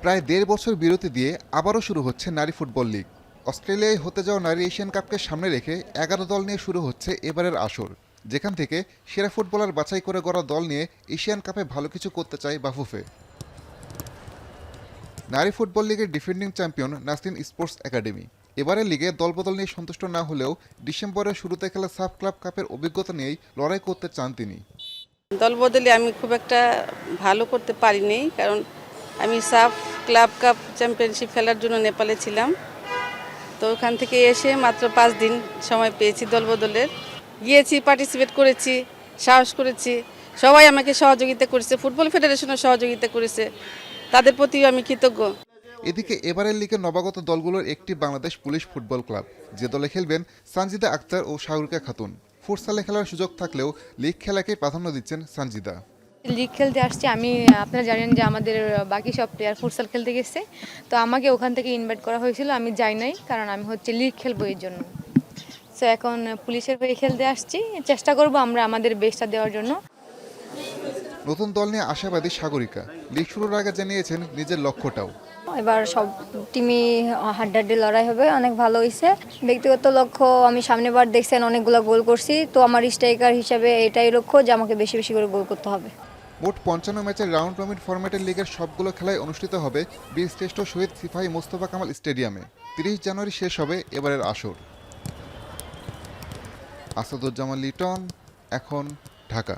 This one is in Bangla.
প্রায় ১.৫ বছর বিরতি দিয়ে আবারও শুরু হচ্ছে নারী ফুটবল লিগ। অস্ট্রেলিয়ায় হতে যাওয়া নারী এশিয়ান কাপকে সামনে রেখে ১১ দল নিয়ে শুরু হচ্ছে এবারের আসর, যেখান থেকে সেরা ফুটবলার বাছাই করে গড়া দল নিয়ে এশিয়ান কাপে ভালো কিছু করতে চায় বাফুফে। নারী ফুটবল লিগের defending champion Nasrin sports academy এবারের লিগে দলবদল নিয়ে সন্তুষ্ট না হলেও ডিসেম্বরের শুরুতে খেলা সাফ ক্লাব কাপের অভিজ্ঞতা নিয়েই লড়াই করতে চান তিনি। দল বদলে আমি খুব একটা ভালো করতে পারিনি, কারণ আমি সাফ ক্লাব কাপ চ্যাম্পিয়নশিপ খেলার জন্য নেপালে ছিলাম। তো ওখান থেকে এসে মাত্র 5 দিন সময় পেয়েছি দল বদলের। গিয়েছি, পার্টিসিপেট করেছি, সাহস করেছি, সবাই আমাকে সহযোগিতা করেছে, ফুটবল ফেডারেশনও সহযোগিতা করেছে, তাদের প্রতিও আমি কৃতজ্ঞ। এদিকে এবারের লিগে নবাগত দলগুলোর একটি বাংলাদেশ পুলিশ ফুটবল ক্লাব, যে দলে খেলবেন সানজিদা আক্তার ও শাহরুখা খাতুন। ফুটসালে খেলার সুযোগ থাকলেও লিগ খেলাকে প্রাধান্য দিচ্ছেন সানজিদা। লিগ খেলতে আসছি আমি। আপনারা জানেন যে আমাদের বাকি সব প্লেয়ার ফুটসাল খেলতে গেছে, তো আমাকে ওখান থেকে ইনভাইট করা হয়েছিল, আমি যাই নাই, কারণ আমি লিগ খেলবো এর জন্য। সো এখন পুলিশের হয়ে খেলতে আসছি, চেষ্টা করব আমরা আমাদের বেস্টটা দেওয়ার জন্য। নতুন দল নিয়ে আশাবাদী সাগরিকা লিগ শুরুর আগে জানিয়েছেন নিজের লক্ষ্যটাও। এবার সব টিমই হাড্ডাহাড্ডি লড়াই হবে, অনেক ভালো হয়েছে। ব্যক্তিগত লক্ষ্য, আমি সামনেবার দেখছেন অনেকগুলো গোল করছি, তো আমার স্ট্রাইকার হিসাবে এটাই লক্ষ্য যে আমাকে বেশি বেশি করে গোল করতে হবে। মোট ৫৫ ম্যাচের রাউন্ড রবিন ফরম্যাটের লিগের সবগুলো খেলায় অনুষ্ঠিত হবে বীরশ্রেষ্ঠ শহীদ সিপাহী মোস্তফা কামাল স্টেডিয়ামে। ৩০ জানুয়ারি শেষ হবে এবারের আসর। আসাদুজ্জামান লিটন, এখন, ঢাকা।